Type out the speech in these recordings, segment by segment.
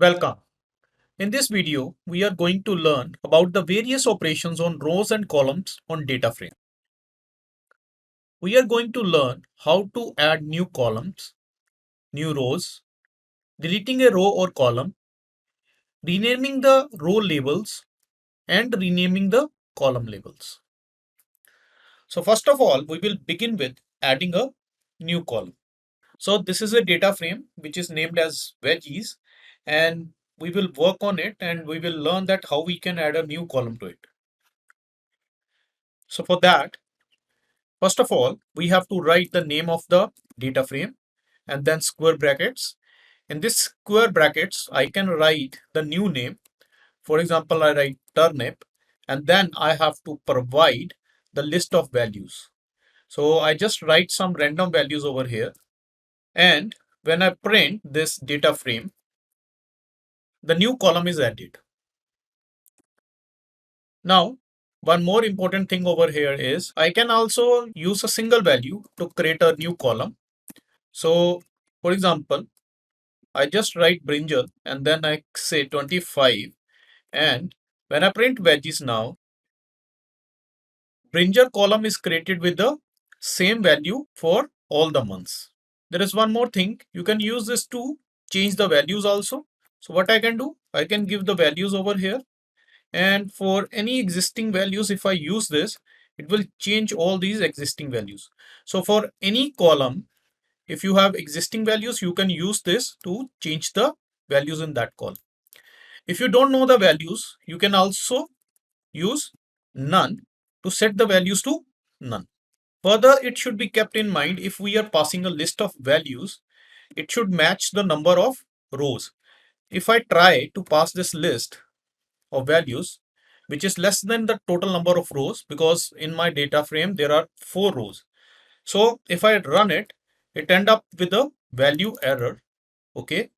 Welcome. In this video, we are going to learn about the various operations on rows and columns on data frame. We are going to learn how to add new columns, new rows, deleting a row or column, renaming the row labels, and renaming the column labels. So first of all, we will begin with adding a new column. So this is a data frame which is named as wedges, and we will work on it and we will learn that how we can add a new column to it. So for that, first of all, we have to write the name of the data frame and then square brackets. In this square brackets, I can write the new name. For example, I write turnip and then I have to provide the list of values. So I just write some random values over here. And when I print this data frame, the new column is added. Now, one more important thing over here is I can also use a single value to create a new column. So for example, I just write brinjal and then I say 25, and when I print wedges now, brinjal column is created with the same value for all the months. There is one more thing, you can use this to change the values also. So what I can do, I can give the values over here, and for any existing values, if I use this, it will change all these existing values. So for any column, if you have existing values, you can use this to change the values in that column. If you don't know the values, you can also use none to set the values to none. Further, it should be kept in mind if we are passing a list of values, it should match the number of rows. If I try to pass this list of values, which is less than the total number of rows, because in my data frame there are 4 rows. So if I run it, it end up with a value error. Okay.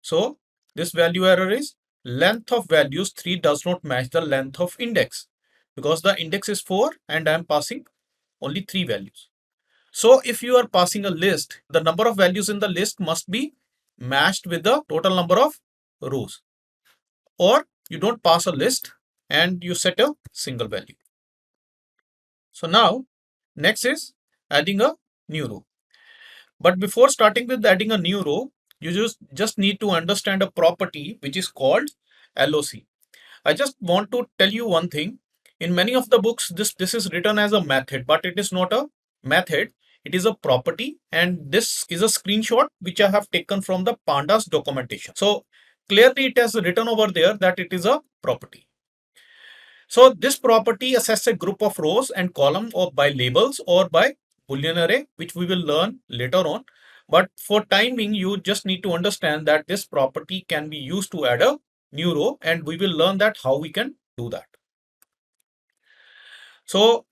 So this value error is length of values 3 does not match the length of index, because the index is 4 and I am passing only 3 values. So if you are passing a list, the number of values in the list must be matched with the total number of rows, or you don't pass a list and you set a single value. So now next is adding a new row. But before starting with adding a new row, you just need to understand a property which is called LOC. I just want to tell you one thing. In many of the books, this is written as a method, but it is not a method. It is a property, and this is a screenshot which I have taken from the pandas documentation. So clearly it has written over there that it is a property. So this property assesses a group of rows and column or by labels or by Boolean array, which we will learn later on. But for time being, you just need to understand that this property can be used to add a new row, and we will learn that how we can do that. So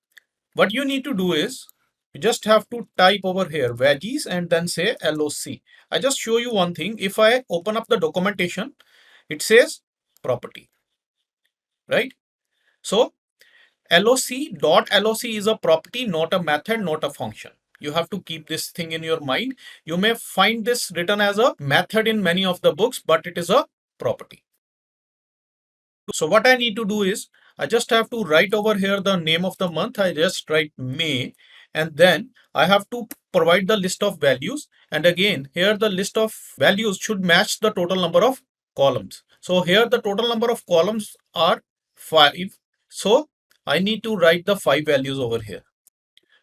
what you need to do is you just have to type over here wedges and then say LOC. I just show you one thing. If I open up the documentation, it says property, right? So LOC is a property, not a method, not a function. You have to keep this thing in your mind. You may find this written as a method in many of the books, but it is a property. So what I need to do is I just have to write over here the name of the month. I just write May, and then I have to provide the list of values. And again, here the list of values should match the total number of columns. So here the total number of columns are 5. So I need to write the 5 values over here.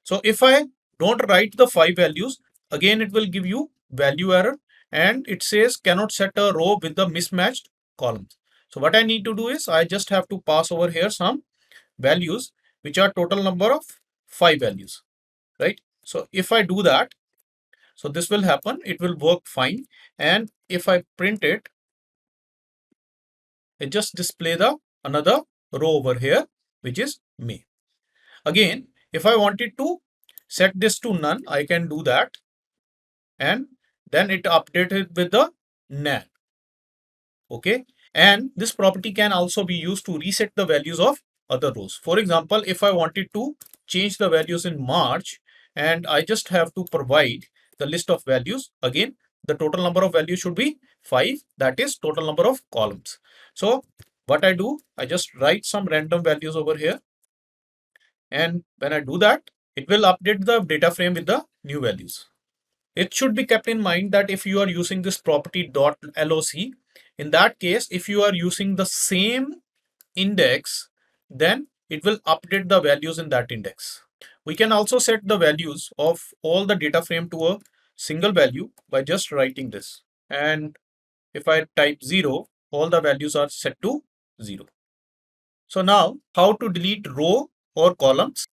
So if I don't write the 5 values, again it will give you value error, and it says cannot set a row with the mismatched columns. So what I need to do is I just have to pass over here some values which are total number of 5 values, right? So if I do that, so this will happen, it will work fine. And if I print it, it just display the another row over here, which is May. Again, if I wanted to set this to none, I can do that, and then it updated with the nan. Okay, and this property can also be used to reset the values of other rows. For example, if I wanted to change the values in March, and I just have to provide the list of values, again the total number of values should be 5, that is total number of columns. So what I do, I just write some random values over here, and when I do that, it will update the data frame with the new values. It should be kept in mind that if you are using this property.loc, in that case, if you are using the same index, then it will update the values in that index. We can also set the values of all the data frame to a single value by just writing this. And if I type 0, all the values are set to 0. So now, how to delete row or columns?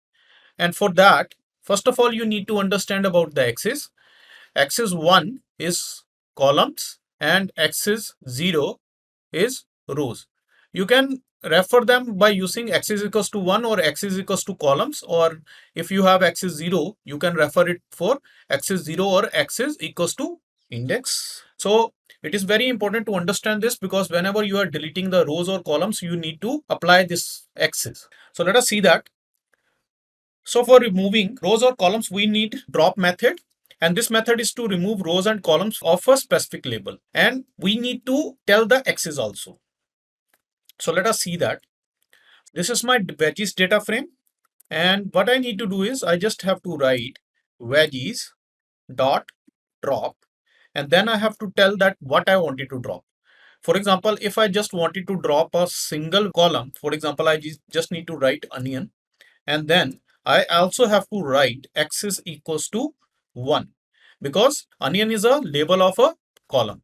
And for that, first of all, you need to understand about the axis. Axis 1 is columns and axis 0 is rows. You can refer them by using axis equals to 1 or axis equals to columns, or if you have axis 0, you can refer it for axis 0 or axis equals to index. So it is very important to understand this, because whenever you are deleting the rows or columns, you need to apply this axis. So let us see that. So for removing rows or columns, we need drop method. And this method is to remove rows and columns of a specific label. And we need to tell the axis also. So let us see that. This is my veggies data frame. And what I need to do is I just have to write veggies dot drop. And then I have to tell that what I wanted to drop. For example, if I just wanted to drop a single column, for example, I just need to write onion. And then I also have to write axis equals to 1, because onion is a label of a column.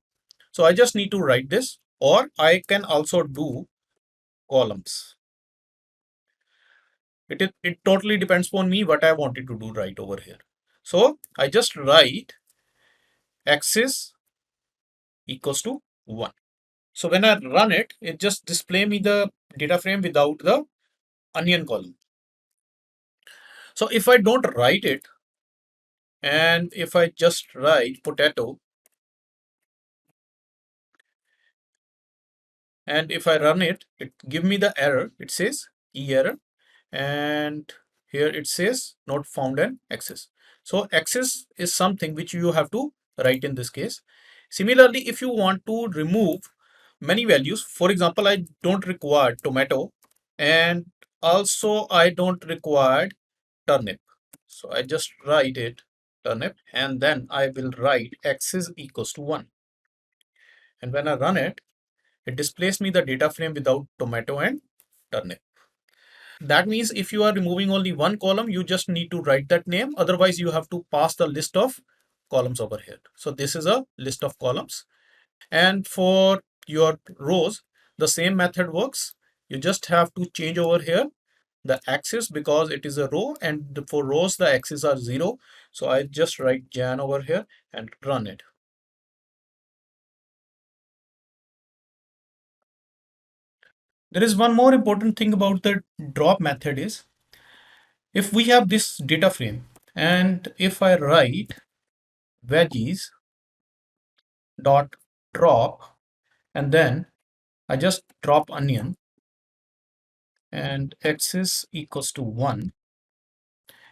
So I just need to write this, or I can also do columns. It totally depends upon me what I wanted to do right over here. So I just write axis equals to 1. So when I run it, it just display me the data frame without the onion column. So if I don't write it, and if I just write potato, and if I run it, it give me the error. It says E error, and here it says not found an axis. So axis is something which you have to write in this case. Similarly, if you want to remove many values, for example, I don't require tomato, and also I don't require turnip. So I just write it turnip, and then I will write axis equals to 1. And when I run it, it displays me the data frame without tomato and turnip. That means if you are removing only one column, you just need to write that name. Otherwise, you have to pass the list of columns over here. So this is a list of columns. And for your rows, the same method works. You just have to change over here the axis, because it is a row, and for rows the axes are 0. So I just write Jan over here and run it. There is one more important thing about the drop method is, if we have this data frame, and if I write veggies dot drop, and then I just drop onion, and axis equals to 1,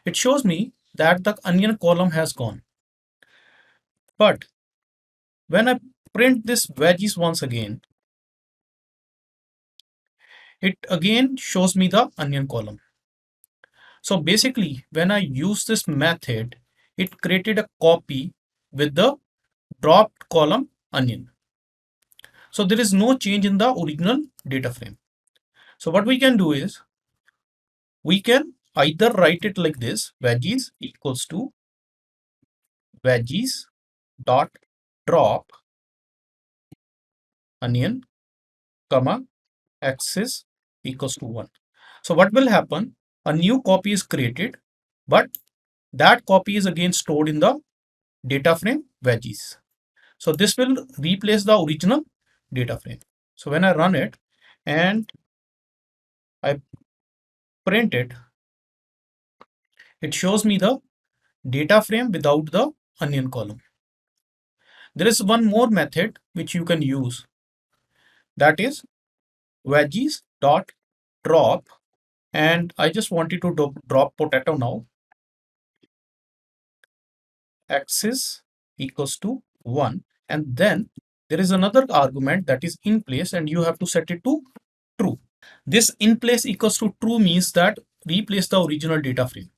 it shows me that the onion column has gone. But when I print this veggies once again, it again shows me the onion column. So basically, when I use this method, it created a copy with the dropped column onion. So there is no change in the original data frame. So what we can do is, we can either write it like this: veggies equals to veggies dot drop onion, comma, axis equals to 1. So what will happen? A new copy is created, but that copy is again stored in the data frame veggies. So this will replace the original data frame. So when I run it and I print it, it shows me the data frame without the onion column. There is one more method which you can use, that is veggies dot drop, and I just wanted to drop potato now. Axis equals to 1, and then there is another argument that is in place and you have to set it to true. This in place equals to true means that replace the original data frame.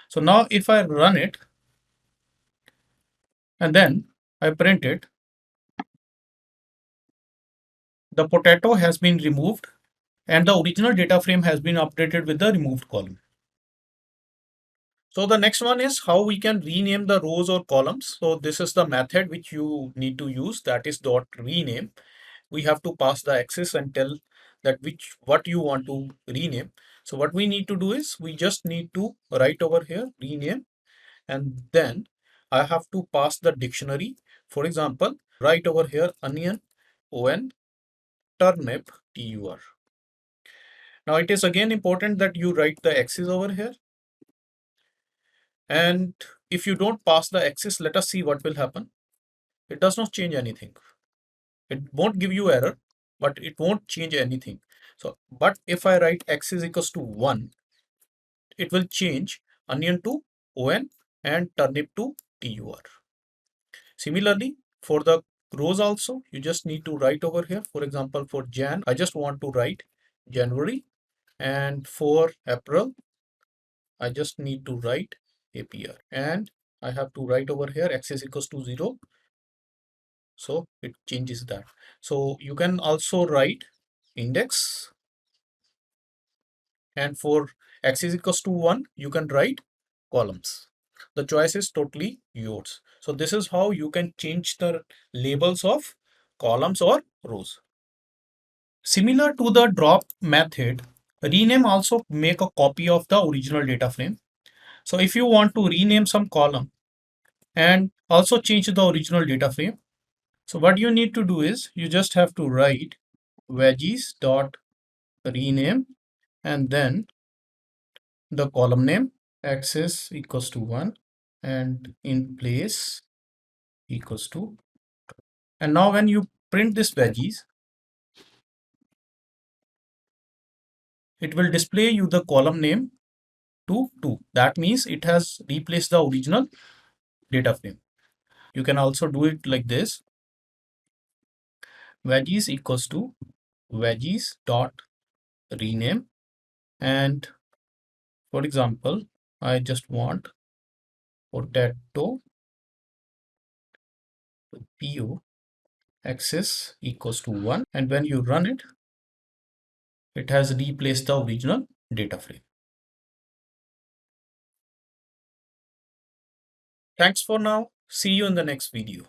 So now if I run it and then I print it, the potato has been removed and the original data frame has been updated with the removed column. So the next one is how we can rename the rows or columns. So this is the method which you need to use, that is dot rename. We have to pass the access and tell that what you want to rename. So what we need to do is we just need to write over here rename, and then I have to pass the dictionary. For example, write over here onion, on, turnip, tur. Now it is again important that you write the axis over here. And if you don't pass the axis, let us see what will happen. It does not change anything. It won't give you error, but it won't change anything. So, but if I write x is equals to 1, it will change onion to on and turnip to tur. Similarly, for the rows also, you just need to write over here. For example, for Jan, I just want to write January, and for April, I just need to write APR, and I have to write over here x is equals to 0. So it changes that. So you can also write index, and for x is equals to 1, you can write columns. The choice is totally yours. So this is how you can change the labels of columns or rows. Similar to the drop method, rename also make a copy of the original data frame. So if you want to rename some column and also change the original data frame, so what you need to do is you just have to write veggies dot rename and then the column name axis equals to 1 and in place equals to. And now when you print this veggies, it will display you the column name to 2. That means it has replaced the original data frame. You can also do it like this. Veggies equals to veggies dot rename, and for example, I just want potato PO axis equals to 1, and when you run it, it has replaced the original data frame. Thanks for now. See you in the next video.